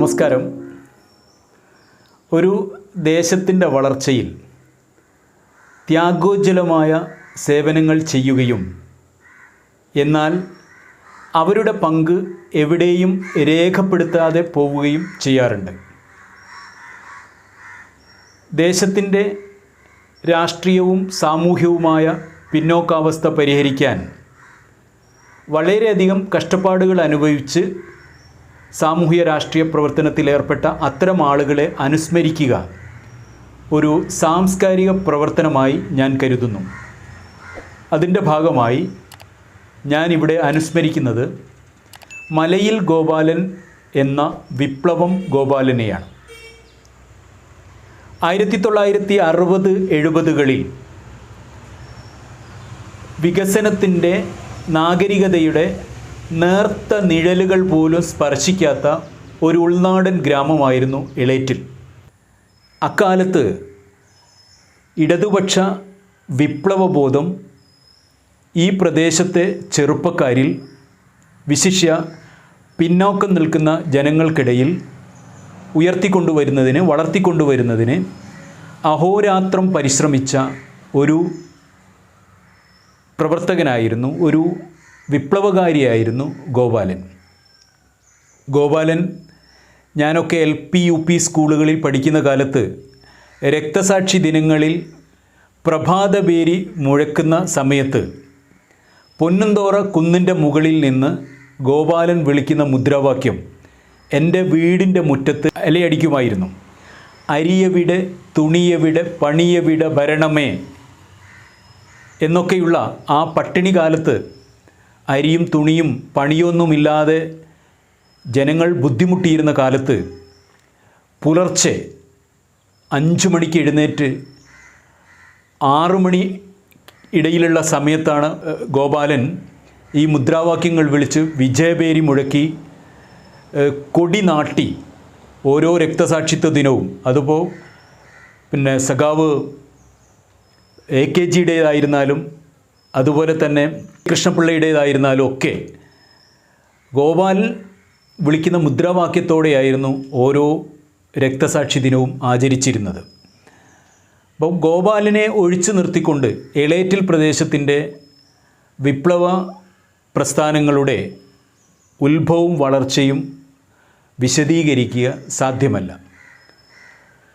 നമസ്കാരം. ഒരു ദേശത്തിൻ്റെ വളർച്ചയിൽ ത്യാഗോജ്വലമായ സേവനങ്ങൾ ചെയ്യുകയും എന്നാൽ അവരുടെ പങ്ക് എവിടെയും രേഖപ്പെടുത്താതെ പോവുകയും ചെയ്യാറുണ്ട്. ദേശത്തിൻ്റെ രാഷ്ട്രീയവും സാമൂഹ്യവുമായ പിന്നോക്കാവസ്ഥ പരിഹരിക്കാൻ വളരെയധികം കഷ്ടപ്പാടുകൾ അനുഭവിച്ച് സാമൂഹ്യ രാഷ്ട്രീയ പ്രവർത്തനത്തിലേർപ്പെട്ട അത്തരം ആളുകളെ അനുസ്മരിക്കുക ഒരു സാംസ്കാരിക പ്രവർത്തനമായി ഞാൻ കരുതുന്നു. അതിൻ്റെ ഭാഗമായി ഞാനിവിടെ അനുസ്മരിക്കുന്നത് മലയിൽ ഗോപാലൻ എന്ന വിപ്ലവം ഗോപാലനെയാണ്. 1960-70കളിൽ വികസനത്തിൻ്റെ നാഗരികതയുടെ നേർത്ത നിഴലുകൾ പോലും സ്പർശിക്കാത്ത ഒരു ഉൾനാടൻ ഗ്രാമമായിരുന്നു എളേറ്റിൽ. അക്കാലത്ത് ഇടതുപക്ഷ വിപ്ലവബോധം ഈ പ്രദേശത്തെ ചെറുപ്പക്കാരിൽ, വിശിഷ്യ പിന്നോക്കം നിൽക്കുന്ന ജനങ്ങൾക്കിടയിൽ വളർത്തിക്കൊണ്ടുവരുന്നതിന് അഹോരാത്രം പരിശ്രമിച്ച ഒരു പ്രവർത്തകനായിരുന്നു, ഒരു വിപ്ലവകാരിയായിരുന്നു ഗോപാലൻ. ഞാനൊക്കെ LP UP സ്കൂളുകളിൽ പഠിക്കുന്ന കാലത്ത് രക്തസാക്ഷി ദിനങ്ങളിൽ പ്രഭാതപേരി മുഴക്കുന്ന സമയത്ത് പൊന്നുംതോറ കുന്നിൻ്റെ മുകളിൽ നിന്ന് ഗോപാലൻ വിളിക്കുന്ന മുദ്രാവാക്യം എൻ്റെ വീടിൻ്റെ മുറ്റത്ത് അലയടിക്കുമായിരുന്നു. അരിയവിടെ, തുണിയവിടെ, പണിയവിടെ ഭരണമേ എന്നൊക്കെയുള്ള ആ പട്ടിണി കാലത്ത് അരിയും തുണിയും പണിയൊന്നുമില്ലാതെ ജനങ്ങൾ ബുദ്ധിമുട്ടിയിരുന്ന കാലത്ത് പുലർച്ചെ 5 മണിക്ക് എഴുന്നേറ്റ് 6 മണി ഇടയിലുള്ള സമയത്താണ് ഗോപാലൻ ഈ മുദ്രാവാക്യങ്ങൾ വിളിച്ച് വിജയപേരി മുഴക്കി കൊടി നാട്ടി ഓരോ രക്തസാക്ഷിത്വ ദിനവും, അതിപ്പോൾ സഖാവ് AKGയുടേതായിരുന്നാലും അതുപോലെ തന്നെ കൃഷ്ണപിള്ളയുടേതായിരുന്നാലും ഒക്കെ ഗോപാൽ വിളിക്കുന്ന മുദ്രാവാക്യത്തോടെയായിരുന്നു ഓരോ രക്തസാക്ഷി ദിനവും ആചരിച്ചിരുന്നത്. അപ്പോൾ ഗോപാലിനെ ഒഴിച്ചു നിർത്തിക്കൊണ്ട് എളേറ്റിൽ പ്രദേശത്തിൻ്റെ വിപ്ലവ പ്രസ്ഥാനങ്ങളുടെ ഉത്ഭവവും വളർച്ചയും വിശദീകരിക്കുക സാധ്യമല്ല.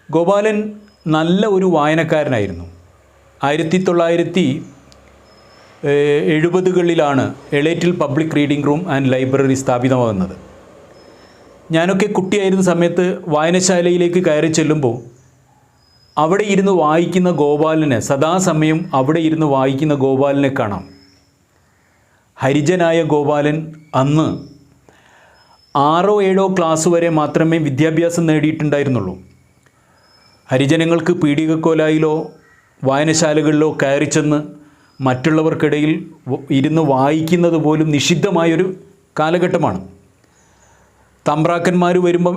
ഗോപാലൻ നല്ല ഒരു വായനക്കാരനായിരുന്നു. 1970കളിലാണ് Elettil public reading room and library സ്ഥാപിതമാകുന്നത്. ഞാനൊക്കെ കുട്ടിയായിരുന്ന സമയത്ത് വായനശാലയിലേക്ക് കയറി ചെല്ലുമ്പോൾ അവിടെ ഇരുന്ന് വായിക്കുന്ന ഗോപാലനെ, സദാസമയം അവിടെ ഇരുന്ന് വായിക്കുന്ന ഗോപാലനെ കാണാം. ഹരിജനായ ഗോപാലൻ അന്ന് 6ഓ 7ഓ ക്ലാസ് വരെ മാത്രമേ വിദ്യാഭ്യാസം നേടിയിട്ടുണ്ടായിരുന്നുള്ളൂ. ഹരിജനങ്ങൾക്ക് പീഡികക്കോലായിലോ വായനശാലകളിലോ കയറി ചെന്ന് മറ്റുള്ളവർക്കിടയിൽ ഇരുന്ന് വായിക്കുന്നത് പോലും നിഷിദ്ധമായൊരു കാലഘട്ടമാണ്. തമ്പ്രാക്കന്മാർ വരുമ്പം,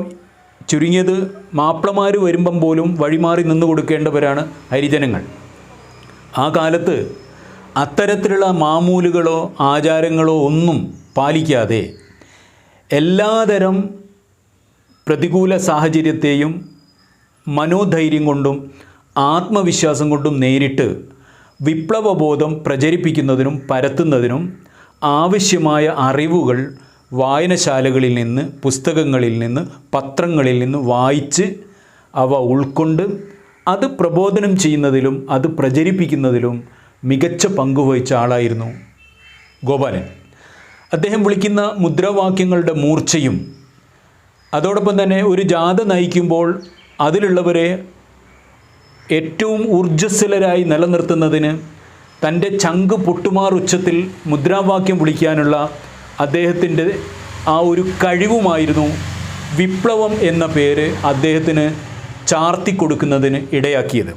ചുരുങ്ങിയത് മാപ്പിളമാർ വരുമ്പം പോലും വഴിമാറി നിന്ന് കൊടുക്കേണ്ടവരാണ് ഹരിജനങ്ങൾ. ആ കാലത്ത് അത്തരത്തിലുള്ള മാമൂലുകളോ ആചാരങ്ങളോ ഒന്നും പാലിക്കാതെ എല്ലാതരം പ്രതികൂല സാഹചര്യത്തെയും മനോധൈര്യം കൊണ്ടും ആത്മവിശ്വാസം കൊണ്ടും നേരിട്ട് വിപ്ലവബോധം പ്രചരിപ്പിക്കുന്നതിനും പരത്തുന്നതിനും ആവശ്യമായ അറിവുകൾ വായനശാലകളിൽ നിന്ന്, പുസ്തകങ്ങളിൽ നിന്ന്, പത്രങ്ങളിൽ നിന്ന് വായിച്ച് അവ ഉൾക്കൊണ്ട് അത് പ്രബോധനം ചെയ്യുന്നതിലും അത് പ്രചരിപ്പിക്കുന്നതിലും മികച്ച പങ്കുവഹിച്ച ആളായിരുന്നു ഗോപാലൻ. അദ്ദേഹം വിളിക്കുന്ന മുദ്രാവാക്യങ്ങളുടെ മൂർച്ചയും അതോടൊപ്പം തന്നെ ഒരു ജാഥ നയിക്കുമ്പോൾ അതിലുള്ളവരെ ഏറ്റവും ഊർജ്ജസ്വലരായി നിലനിർത്തുന്നതിന് തൻ്റെ ചങ്ക് പൊട്ടുമാർ ഉച്ചത്തിൽ മുദ്രാവാക്യം വിളിക്കാനുള്ള അദ്ദേഹത്തിൻ്റെ ആ ഒരു കഴിവുമായിരുന്നു വിപ്ലവം എന്ന പേര് അദ്ദേഹത്തിന് ചാർത്തിക്കൊടുക്കുന്നതിന് ഇടയാക്കിയത്.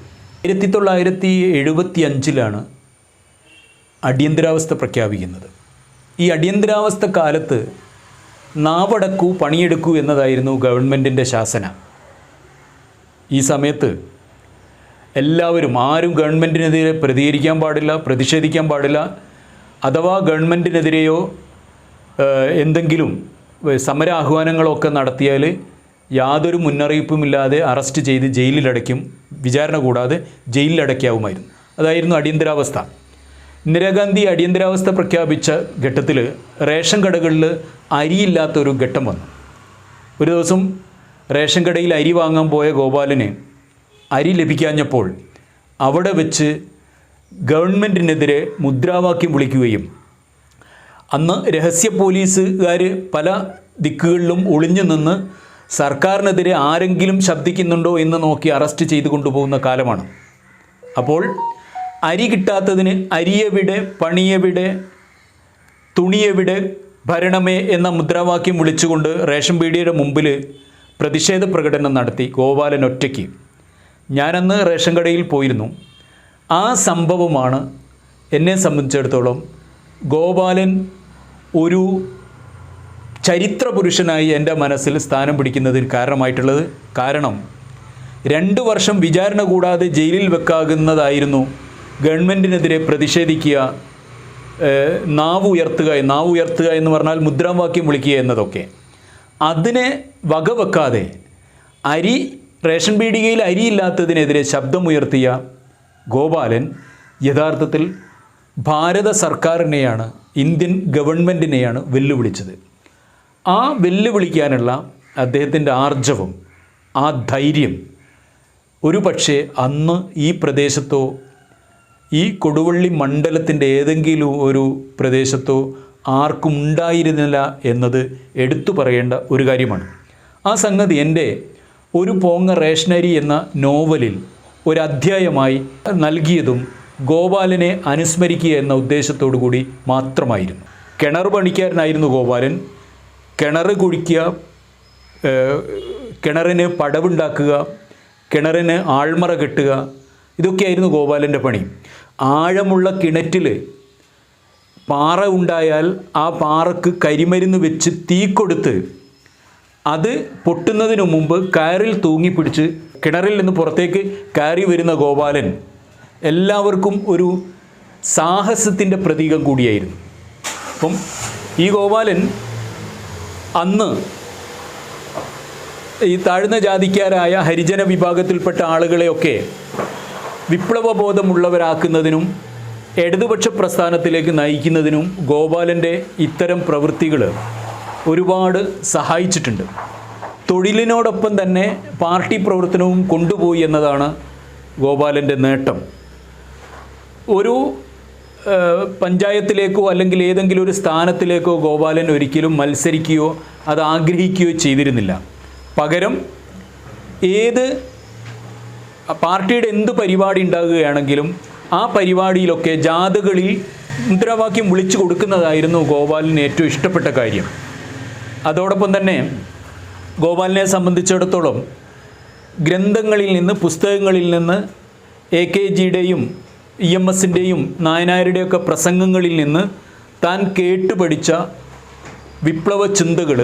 1975ലാണ് അടിയന്തരാവസ്ഥ പ്രഖ്യാപിക്കുന്നത്. ഈ അടിയന്തരാവസ്ഥ കാലത്ത് നാവടക്കൂ പണിയെടുക്കൂ എന്നതായിരുന്നു ഗവൺമെൻറ്റിൻ്റെ ശാസന. ഈ സമയത്ത് എല്ലാവരും, ആരും ഗവൺമെൻറ്റിനെതിരെ പ്രതികരിക്കാൻ പാടില്ല, പ്രതിഷേധിക്കാൻ പാടില്ല. അഥവാ ഗവൺമെൻറ്റിനെതിരെയോ എന്തെങ്കിലും സമരാഹ്വാനങ്ങളൊക്കെ നടത്തിയാൽ യാതൊരു മുന്നറിയിപ്പുമില്ലാതെ അറസ്റ്റ് ചെയ്ത് ജയിലിലടയ്ക്കും, വിചാരണ കൂടാതെ ജയിലിലടയ്ക്കാവുമായിരുന്നു. അതായിരുന്നു അടിയന്തരാവസ്ഥ. ഇന്ദിരാഗാന്ധി അടിയന്തരാവസ്ഥ പ്രഖ്യാപിച്ച ഘട്ടത്തിൽ റേഷൻ കടകളിൽ അരിയില്ലാത്തൊരു ഘട്ടം വന്നു. ഒരു ദിവസം റേഷൻ കടയിൽ അരി വാങ്ങാൻ പോയ ഗോപാലന് അരി ലഭിക്കാഞ്ഞപ്പോൾ അവിടെ വെച്ച് ഗവൺമെൻറ്റിനെതിരെ മുദ്രാവാക്യം വിളിക്കുകയും അന്ന് രഹസ്യ പോലീസുകാർ പല ദിക്കുകളിലും ഒളിഞ്ഞു നിന്ന് സർക്കാരിനെതിരെ ആരെങ്കിലും ശബ്ദിക്കുന്നുണ്ടോ എന്ന് നോക്കി അറസ്റ്റ് ചെയ്ത് കൊണ്ടുപോകുന്ന കാലമാണ്. അപ്പോൾ അരി കിട്ടാത്തതിന് അരിയെവിടെ, പണിയെവിടെ, തുണിയെവിടെ, ഭരണമേ എന്ന മുദ്രാവാക്യം വിളിച്ചുകൊണ്ട് റേഷൻ പീടികയുടെ മുമ്പിൽ പ്രതിഷേധ പ്രകടനം നടത്തി ഗോപാലൻ ഒറ്റയ്ക്ക്. ഞാനന്ന് റേഷൻ കടയിൽ പോയിരുന്നു. ആ സംഭവമാണ് എന്നെ സംബന്ധിച്ചിടത്തോളം ഗോപാലൻ ഒരു ചരിത്ര പുരുഷനായി എൻ്റെ മനസ്സിൽ സ്ഥാനം പിടിക്കുന്നതിന് കാരണമായിട്ടുള്ളത്. കാരണം 2 വർഷം വിചാരണ കൂടാതെ ജയിലിൽ വെക്കാകുന്നതായിരുന്നു ഗവൺമെൻറ്റിനെതിരെ പ്രതിഷേധിക്കുക, നാവ് ഉയർത്തുക എന്ന് പറഞ്ഞാൽ മുദ്രാവാക്യം വിളിക്കുക എന്നതൊക്കെ. അതിനെ വകവെക്കാതെ റേഷൻ പീടികയിൽ അരിയില്ലാത്തതിനെതിരെ ശബ്ദമുയർത്തിയ ഗോപാലൻ യഥാർത്ഥത്തിൽ ഭാരത സർക്കാരിനെയാണ്, ഇന്ത്യൻ ഗവൺമെൻറ്റിനെയാണ് വെല്ലുവിളിച്ചത്. ആ വെല്ലുവിളിക്കാനുള്ള അദ്ദേഹത്തിൻ്റെ ആർജവം, ആ ധൈര്യം ഒരു പക്ഷേ അന്ന് ഈ പ്രദേശത്തോ ഈ കൊടുവള്ളി മണ്ഡലത്തിൻ്റെ ഏതെങ്കിലും ഒരു പ്രദേശത്തോ ആർക്കും ഉണ്ടായിരുന്നില്ല എന്നത് എടുത്തു പറയേണ്ട ഒരു കാര്യമാണ്. ആ സംഗതി എൻ്റെ ഒരു പോങ്ങ റേഷനരി എന്ന നോവലിൽ ഒരു അധ്യായമായി നൽകിയതും ഗോപാലനെ അനുസ്മരിക്കുക എന്ന ഉദ്ദേശത്തോടു കൂടി മാത്രമായിരുന്നു. കിണർ പണിക്കാരനായിരുന്നു ഗോപാലൻ. കിണർ കുഴിക്കുക, കിണറിന് പടവുണ്ടാക്കുക, കിണറിന് ആൾമറ കെട്ടുക, ഇതൊക്കെയായിരുന്നു ഗോപാലൻ്റെ പണി. ആഴമുള്ള കിണറ്റിൽ പാറ ഉണ്ടായാൽ ആ പാറക്ക് കരിമരുന്ന് വെച്ച് തീ കൊടുത്ത് അത് പൊട്ടുന്നതിനു മുമ്പ് കയറിൽ തൂങ്ങിപ്പിടിച്ച് കിണറിൽ നിന്ന് പുറത്തേക്ക് കയറി വരുന്ന ഗോപാലൻ എല്ലാവർക്കും ഒരു സാഹസത്തിൻ്റെ പ്രതീകം കൂടിയായിരുന്നു. അപ്പം ഈ ഗോപാലൻ അന്ന് ഈ താഴ്ന്ന ജാതിക്കാരായ ഹരിജന വിഭാഗത്തിൽപ്പെട്ട ആളുകളെയൊക്കെ വിപ്ലവബോധമുള്ളവരാക്കുന്നതിനും ഇടതുപക്ഷ പ്രസ്ഥാനത്തിലേക്ക് നയിക്കുന്നതിനും ഗോപാലൻ്റെ ഇത്തരം പ്രവൃത്തികൾ ഒരുപാട് സഹായിച്ചിട്ടുണ്ട്. തൊഴിലിനോടൊപ്പം തന്നെ പാർട്ടി പ്രവർത്തനവും കൊണ്ടുപോയി എന്നതാണ് ഗോപാലൻ്റെ നേട്ടം. ഒരു പഞ്ചായത്തിലേക്കോ അല്ലെങ്കിൽ ഏതെങ്കിലും ഒരു സ്ഥാനത്തിലേക്കോ ഗോപാലൻ ഒരിക്കലും മത്സരിക്കുകയോ അത് ആഗ്രഹിക്കുകയോ ചെയ്തിരുന്നില്ല. പകരം പാർട്ടിയുടെ എന്ത് പരിപാടി ഉണ്ടാകുകയാണെങ്കിലും ആ പരിപാടിയിലൊക്കെ ജാഥകളിൽ മുദ്രാവാക്യം വിളിച്ചു കൊടുക്കുന്നതായിരുന്നു ഗോപാലിന് ഏറ്റവും ഇഷ്ടപ്പെട്ട കാര്യം. അതോടൊപ്പം തന്നെ ഗോപാലിനെ സംബന്ധിച്ചിടത്തോളം ഗ്രന്ഥങ്ങളിൽ നിന്ന്, പുസ്തകങ്ങളിൽ നിന്ന്, AKGയുടെയും EMSൻ്റെയും നായനാരുടെയൊക്കെ പ്രസംഗങ്ങളിൽ നിന്ന് താൻ കേട്ടുപഠിച്ച വിപ്ലവ ചിന്തകൾ,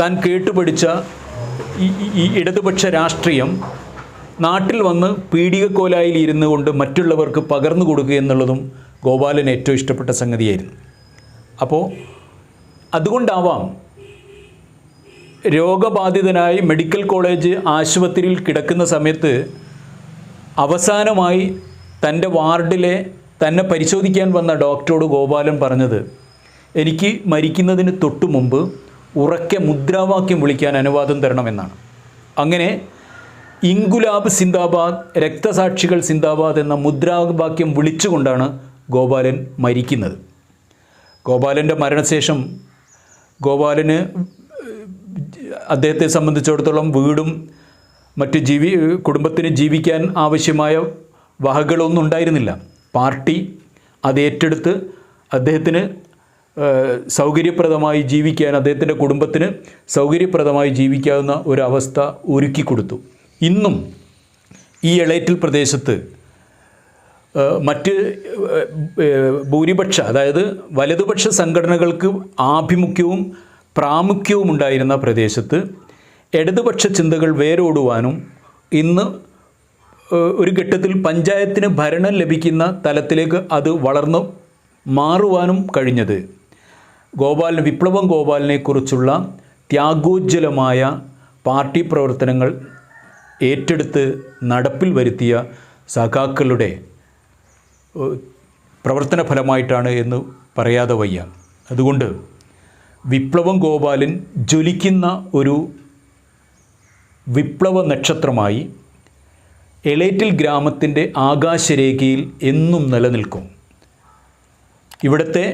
താൻ കേട്ടുപഠിച്ച ഈ ഇടതുപക്ഷ രാഷ്ട്രീയം നാട്ടിൽ വന്ന് പീഡികക്കോലായിൽ ഇരുന്നു കൊണ്ട് മറ്റുള്ളവർക്ക് പകർന്നു കൊടുക്കുക എന്നുള്ളതും ഗോപാലന് ഏറ്റവും ഇഷ്ടപ്പെട്ട സംഗതിയായിരുന്നു. അപ്പോൾ അതുകൊണ്ടാവാം രോഗബാധിതനായി മെഡിക്കൽ കോളേജ് ആശുപത്രിയിൽ കിടക്കുന്ന സമയത്ത് അവസാനമായി തൻ്റെ വാർഡിലെ തന്നെ പരിശോധിക്കാൻ വന്ന ഡോക്ടറോട് ഗോപാലൻ പറഞ്ഞത്, എനിക്ക് മരിക്കുന്നതിന് തൊട്ടു മുമ്പ് ഉറക്കെ മുദ്രാവാക്യം വിളിക്കാൻ അനുവാദം തരണമെന്നാണ്. അങ്ങനെ ഇൻകുലാബ് സിന്ദാബാദ്, രക്തസാക്ഷികൾ സിന്ദാബാദ് എന്ന മുദ്രാവാക്യം വിളിച്ചുകൊണ്ടാണ് ഗോപാലൻ മരിക്കുന്നത്. ഗോപാലൻ്റെ മരണശേഷം ഗോപാലന് അദ്ദേഹത്തെ സംബന്ധിച്ചിടത്തോളം വീടും മറ്റ് കുടുംബത്തിന് ജീവിക്കാൻ ആവശ്യമായ വകകളൊന്നും ഉണ്ടായിരുന്നില്ല. പാർട്ടി അത് ഏറ്റെടുത്ത് അദ്ദേഹത്തിന് സൗകര്യപ്രദമായി ജീവിക്കാൻ, അദ്ദേഹത്തിൻ്റെ കുടുംബത്തിന് സൗകര്യപ്രദമായി ജീവിക്കാവുന്ന ഒരവസ്ഥ ഒരുക്കി കൊടുത്തു. ഇന്നും ഈ എളേറ്റിൽ പ്രദേശത്ത് മറ്റ് ഭൂരിപക്ഷ, അതായത് വലതുപക്ഷ സംഘടനകൾക്ക് ആഭിമുഖ്യവും പ്രാമുഖ്യവും ഉണ്ടായിരുന്ന പ്രദേശത്ത് ഇടതുപക്ഷ ചിന്തകൾ വേരോടുവാനും ഇന്ന് ഒരു ഘട്ടത്തിൽ പഞ്ചായത്തിന് ഭരണം ലഭിക്കുന്ന തലത്തിലേക്ക് അത് വളർന്നു മാറുവാനും കഴിഞ്ഞത് വിപ്ലവം ഗോപാലിനെക്കുറിച്ചുള്ള ത്യാഗോജ്വലമായ പാർട്ടി പ്രവർത്തനങ്ങൾ ഏറ്റെടുത്ത് നടപ്പിൽ വരുത്തിയ സഖാക്കളുടെ പ്രവർത്തന ഫലമായിട്ടാണ് എന്ന് പറയാതെ വയ്യ. അതുകൊണ്ട് വിപ്ലവം ഗോപാലൻ ജ്വലിക്കുന്ന ഒരു വിപ്ലവ നക്ഷത്രമായി എളേറ്റിൽ ഗ്രാമത്തിൻ്റെ ആകാശരേഖയിൽ എന്നും നിലനിൽക്കും. ഇവിടുത്തെ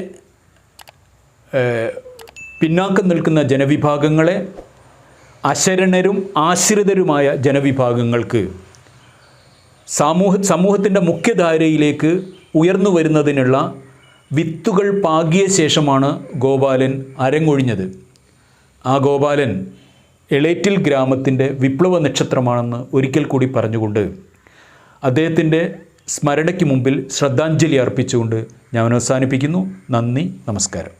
പിന്നാക്കം നിൽക്കുന്ന ജനവിഭാഗങ്ങളെ, അശരണരും ആശ്രിതരുമായ ജനവിഭാഗങ്ങൾക്ക് സമൂഹത്തിൻ്റെ മുഖ്യധാരയിലേക്ക് ഉയർന്നു വരുന്നതിനുള്ള വിത്തുകൾ പാകിയ ശേഷമാണ് ഗോപാലൻ അരങ്ങൊഴിഞ്ഞത്. ആ ഗോപാലൻ എളേറ്റിൽ ഗ്രാമത്തിൻ്റെ വിപ്ലവ നക്ഷത്രമാണെന്ന് ഒരിക്കൽ കൂടി പറഞ്ഞുകൊണ്ട് അദ്ദേഹത്തിൻ്റെ സ്മരണയ്ക്ക് മുമ്പിൽ ശ്രദ്ധാഞ്ജലി അർപ്പിച്ചുകൊണ്ട് ഞാൻ അവസാനിപ്പിക്കുന്നു. നന്ദി, നമസ്കാരം.